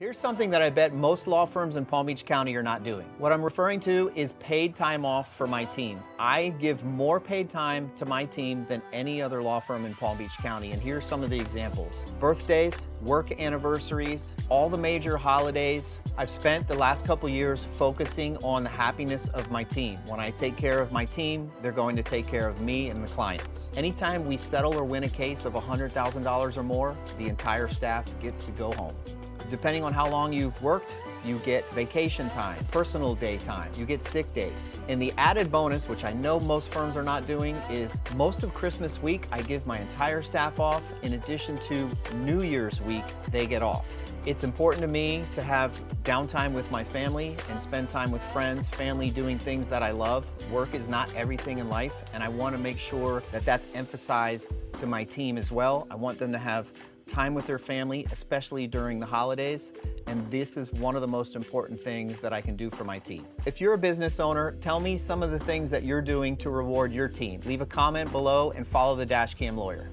Here's something that I bet most law firms in Palm Beach County are not doing. What I'm referring to is paid time off for my team. I give more paid time to my team than any other law firm in Palm Beach County, and here's some of the examples. Birthdays, work anniversaries, all the major holidays. I've spent the last couple years focusing on the happiness of my team. When I take care of my team, they're going to take care of me and the clients. Anytime we settle or win a case of $100,000 or more, the entire staff gets to go home. Depending on how long you've worked, you get vacation time, personal day time, you get sick days. And the added bonus, which I know most firms are not doing, is most of Christmas week, I give my entire staff off. In addition to New Year's week, they get off. It's important to me to have downtime with my family and spend time with friends, family doing things that I love. Work is not everything in life, and I want to make sure that that's emphasized to my team as well. I want them to have time with their family, especially during the holidays, and this is one of the most important things that I can do for my team. If you're a business owner, tell me some of the things that you're doing to reward your team. Leave a comment below and follow the Dashcam Lawyer.